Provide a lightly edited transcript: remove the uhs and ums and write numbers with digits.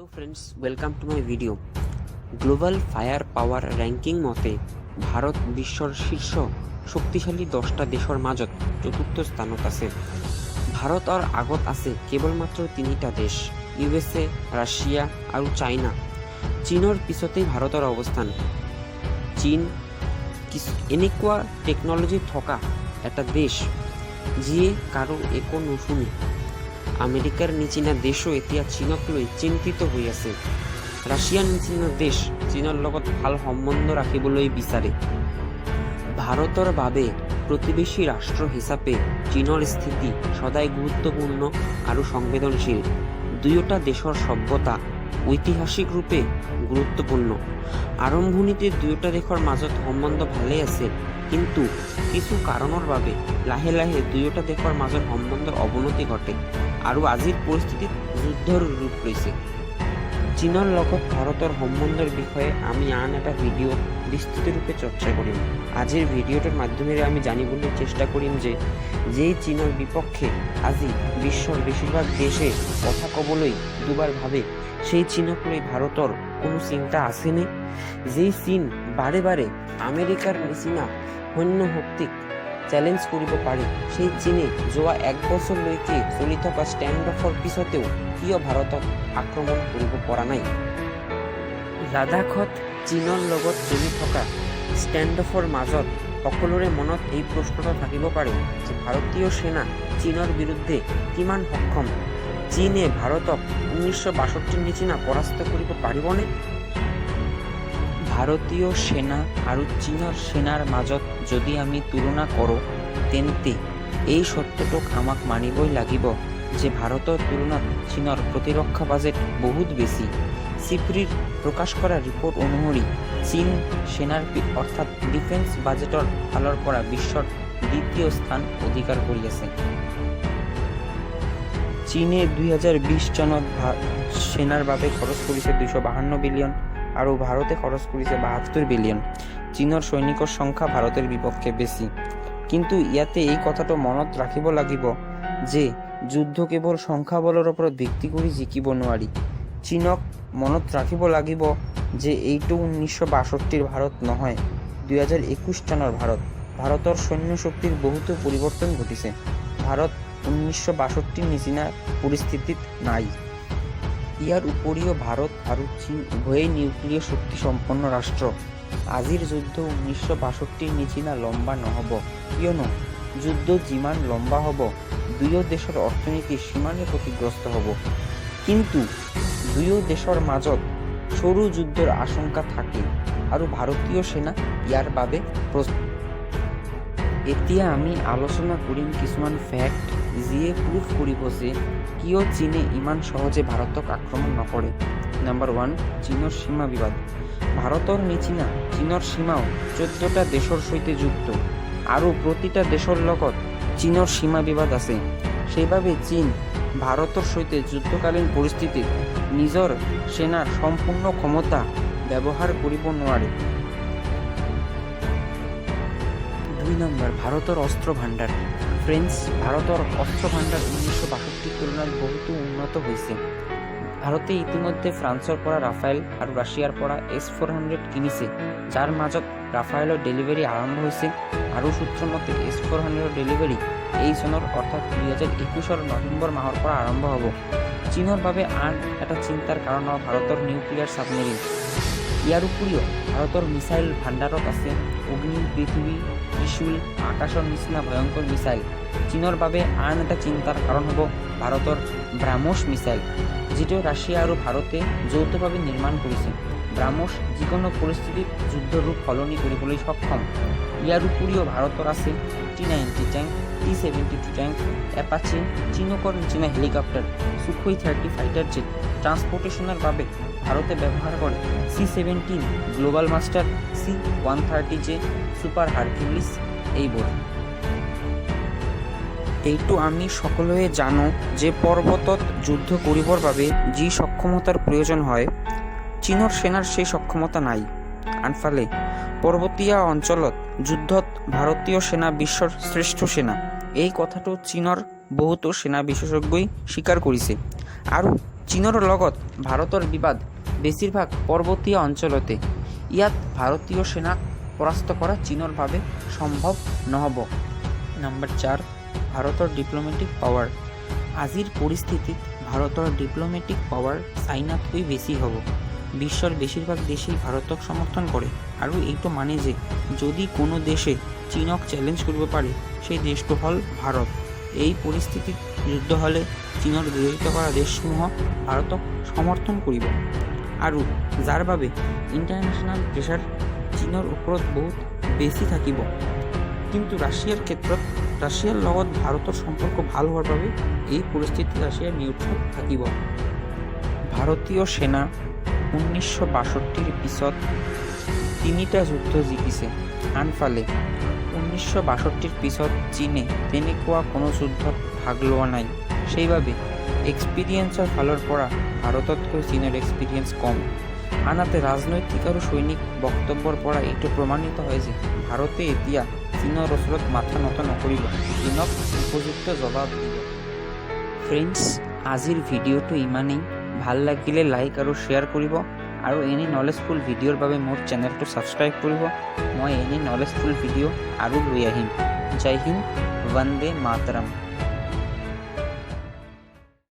Hello friends, welcome to my video. Global fire power ranking মতে ভাৰত বিশ্বৰ শীৰ্ষ শক্তিশালী 10টা দেশৰ মাজত চতুৰ্থ স্থানত আছে। ভাৰতৰ আগত আছে কেৱলমাত্ৰ 3টা দেশ, USA, ৰাছিয়া আৰু চাইনা। চীনৰ পিছতেই ভাৰতৰ অৱস্থান। চীন এনেকুৱা টেকনলজি থকা এটা দেশ যিয়ে কাৰো একো নুশুনে। আমেৰিকাৰ নিচিনা দেশো এতিয়া চীনক লৈ চিন্তিত হৈ আছে। ৰাছিয়াৰ নিচিনা দেশ চীনৰ লগত ভাল সম্বন্ধ ৰাখিবলৈ বিচাৰে। ভাৰতৰ বাবে প্ৰতিবেশী ৰাষ্ট্ৰ হিচাপে চীনৰ স্থিতি সদায় গুৰুত্বপূৰ্ণ আৰু সংবেদনশীল। দুয়োটা দেশৰ সভ্যতা ঐতিহাসিক ৰূপে গুৰুত্বপূৰ্ণ। আৰম্ভণিতে দুয়োটা দেশৰ মাজত সম্বন্ধ ভালেই আছিল, কিন্তু কিছু কাৰণৰ বাবে লাহে লাহে দুয়োটা দেশৰ মাজত সম্বন্ধৰ অৱনতি ঘটে আৰু আজিৰ পৰিস্থিতিত যুদ্ধৰ ৰূপ লৈছে। চীনৰ লগত ভাৰতৰ সম্বন্ধৰ বিষয়ে আমি আন এটা ভিডিঅ'ত বিস্তৃতৰূপে চৰ্চা কৰিম। আজিৰ ভিডিঅ'টোৰ মাধ্যমেৰে আমি জানিবলৈ চেষ্টা কৰিম যে যেই চীনৰ বিপক্ষে আজি বিশ্বৰ বেছিভাগ দেশে কথা ক'বলৈ দুবাৰ ভাবে, সেই চীনক লৈ ভাৰতৰ কোনো চিন্তা আছেনে? যেই চীন বাৰে বাৰে আমেৰিকাৰ নিচিনা সৈন্য শক্তিক চেলেঞ্জ কৰিব পাৰে, সেই চীনে যোৱা 1 বছৰলৈকে চলি থকা ষ্টেণ্ড অফৰ পিছতেও কিয় ভাৰতক আক্ৰমণ কৰিব পৰা নাই? লাডাখত চীনৰ লগত চলি থকা ষ্টেণ্ড অফৰ মাজত সকলোৰে মনত এই প্ৰশ্নটো থাকিব পাৰে যে ভাৰতীয় সেনা চীনৰ বিৰুদ্ধে কিমান সক্ষম? চীনে ভাৰতক 1962 নিচিনা পৰাস্ত কৰিব পাৰিবনে? ভাৰতীয় সেনা আৰু চীনৰ সেনাৰ মাজত যদি আমি তুলনা কৰোঁ, তেন্তে এই সত্যটোক আমাক মানিবই লাগিব যে ভাৰতৰ তুলনাত চীনৰ প্ৰতিৰক্ষা বাজেট বহুত বেছি। চিপ্ৰিৰ প্ৰকাশ কৰা ৰিপৰ্ট অনুসৰি চীন সেনাৰ অৰ্থাৎ ডিফেন্স বাজেটৰ ফালৰ পৰা বিশ্বৰ 2য় স্থান অধিকাৰ কৰি আছে। চীনে 2020 চনত সেনাৰ বাবে খৰচ কৰিছে 252 বিলিয়ন আৰু ভাৰতে খৰচ কৰিছে 72 বিলিয়ন। চীনৰ সৈনিকৰ সংখ্যা ভাৰতৰ বিপক্ষে বেছি, কিন্তু ইয়াতে এই কথাটো মনত ৰাখিব লাগিব যে যুদ্ধ কেৱল সংখ্যাবলৰ ওপৰত ভিত্তি কৰি জিকিব নোৱাৰি। চীনক মনত ৰাখিব লাগিব যে এইটো 1962ৰ ভাৰত নহয়, 2021 চনৰ ভাৰত। ভাৰতৰ সৈন্য শক্তিৰ বহুতো পৰিৱৰ্তন ঘটিছে। ভাৰত 1962ৰ নিচিনা পৰিস্থিতিত নাই। ইয়াৰ উপৰিও ভাৰত আৰু চীন উভয়েই নিউক্লিয়াৰ শক্তি সম্পন্ন ৰাষ্ট্ৰ। আজিৰ যুদ্ধ 1962ৰ নিচিনা লম্বা নহ'ব, কিয়নো যুদ্ধ যিমান লম্বা হ'ব দুয়ো দেশৰ অৰ্থনীতি সিমানেই ক্ষতিগ্ৰস্ত হ'ব। কিন্তু দুয়ো দেশৰ মাজত সৰু যুদ্ধৰ আশংকা থাকে আৰু ভাৰতীয় সেনা ইয়াৰ বাবে প্ৰস্তুত। এতিয়া আমি আলোচনা কৰিম কিছুমান ফেক্ট যিয়ে প্ৰুফ কৰিব যে কিয় চীনে ইমান সহজে ভাৰতক আক্ৰমণ নকৰে। নাম্বাৰ 1, চীনৰ সীমা বিবাদ। ভাৰতৰ নিচিনা চীনৰ সীমাও 14টা দেশৰ সৈতে যুক্ত আৰু প্ৰতিটা দেশৰ লগত চীনৰ সীমা বিবাদ আছে। সেইবাবে চীন ভাৰতৰ সৈতে যুদ্ধকালীন পৰিস্থিতিত নিজৰ সেনাৰ সম্পূৰ্ণ ক্ষমতা ব্যৱহাৰ কৰিব নোৱাৰে। 2 নম্বৰ, ভাৰতৰ অস্ত্ৰ ভাণ্ডাৰ। ফ্ৰেণ্ডছ, ভাৰতৰ অস্ত্ৰ ভাণ্ডাৰ 1962ৰ তুলনাত বহুতো উন্নত হৈছে। ভাৰতে ইতিমধ্যে ফ্ৰান্সৰ পৰা ৰাফায়েল আৰু ৰাছিয়াৰ পৰা S-400 কিনিছে, যাৰ মাজত ৰাফায়েলৰ ডেলিভাৰী আৰম্ভ হৈছে আৰু সূত্ৰমতে S-400ৰ ডেলিভাৰী এই চনৰ অৰ্থাৎ 2021 নৱেম্বৰ মাহৰ পৰা আৰম্ভ হ'ব। চীনৰ বাবে আন এটা চিন্তাৰ কাৰণ হ'ল ভাৰতৰ নিউক্লিয়াৰ ছাবমেৰিন। ইয়াৰ উপৰিও ভাৰতৰ মিছাইল ভাণ্ডাৰত আছে অগ্নি, পৃথিৱী, ত্ৰিশূল, আকাশৰ নিচিনা ভয়ংকৰ মিছাইল। চীনৰ বাবে আন এটা চিন্তাৰ কাৰণ হ'ব ভাৰতৰ ব্ৰাহ্মছ মিছাইল, যিটো ৰাছিয়া আৰু ভাৰতে যৌথভাৱে নিৰ্মাণ কৰিছে। ব্ৰাহ্মছ যিকোনো পৰিস্থিতিত যুদ্ধৰ ৰূপ সলনি কৰিবলৈ সক্ষম। ইয়াৰ উপৰিও ভাৰতৰ আছে T-90 টেংক, T-72 টেংক, এপাচি, চিনুকৰ নিচিনা হেলিকপ্টাৰ, Sukhoi 30 ফাইটাৰ জেট। ট্ৰান্সপৰ্টেশ্যনৰ বাবে ভাৰতে ব্যৱহাৰ কৰে C-17 global master, C-130J super Hercules এইবোৰ। এইটো আমি সকলোৱে জানো যে পৰ্বতত যুদ্ধ কৰিবৰ বাবে যি সক্ষমতাৰ প্ৰয়োজন হয়, চীনৰ সেনাৰ সেই সক্ষমতা নাই। আনফালে পৰ্বতীয়া অঞ্চলত যুদ্ধত ভাৰতীয় সেনা বিশ্বৰ শ্ৰেষ্ঠ সেনা। এই কথাটো চীনৰ বহুতো সেনা বিশেষজ্ঞই স্বীকাৰ কৰিছে আৰু চীনৰ লগত ভাৰতৰ বিবাদ বেছিভাগ পৰ্বতীয় অঞ্চলতে। ইয়াত ভাৰতীয় সেনাক পৰাস্ত কৰা চীনৰ বাবে সম্ভৱ নহ'ব। নম্বৰ 4, ভাৰতৰ ডিপ্ল'মেটিক পাৱাৰ। আজিৰ পৰিস্থিতিত ভাৰতৰ ডিপ্ল'মেটিক পাৱাৰ চাইনাতকৈ বেছি হ'ব। বিশ্বৰ বেছিভাগ দেশেই ভাৰতক সমৰ্থন কৰে আৰু এইটো মানে যে যদি কোনো দেশে চীনক চ্যালেঞ্জ কৰিব পাৰে সেই দেশটো হ'ল ভাৰত। এই পৰিস্থিতিত যুদ্ধ হ'লে চীনৰ বিৰোধিতা কৰা দেশসমূহ ভাৰতক সমৰ্থন কৰিব আৰু যাৰ বাবে ইণ্টাৰনেশ্যনেল প্ৰেছাৰ চীনৰ ওপৰত বহুত বেছি থাকিব। কিন্তু ৰাছিয়াৰ ক্ষেত্ৰত ৰাছিয়াৰ লগত ভাৰতৰ সম্পৰ্ক ভাল হোৱাৰ বাবে এই পৰিস্থিতিত ৰাছিয়া নিউট্ৰেল থাকিব। ভাৰতীয় সেনা 1962ৰ পিছত 3টা যুদ্ধ জিকিছে। আনফালে 1962ৰ পিছত চীনে তেনেকুৱা কোনো যুদ্ধত ভাগ লোৱা নাই। সেইবাবে এক্সপিৰিয়েঞ্চৰ ফালৰ পৰা ভাৰততকৈ চীনৰ এক্সপিৰিয়েঞ্চ কম। আনহাতে ৰাজনৈতিক আৰু সৈনিক বক্তব্যৰ পৰা এইটো প্ৰমাণিত হয় যে ভাৰতে এতিয়া চীনৰ ওচৰত মাথা নত নকৰিব, চীনক উপযুক্ত জবাব দিব। ফ্ৰেণ্ডছ, আজিৰ ভিডিঅ'টো ইমানেই। ভাল লাগিলে লাইক আৰু শ্বেয়াৰ কৰিব আৰু এনে নলেজফুল ভিডিঅ'ৰ বাবে মোৰ চেনেলটো ছাবস্ক্ৰাইব কৰিব। মই এনে নলেজফুল ভিডিঅ' আৰু লৈ আহিম। জয় হিন্দ, বন্দে মাতৰম।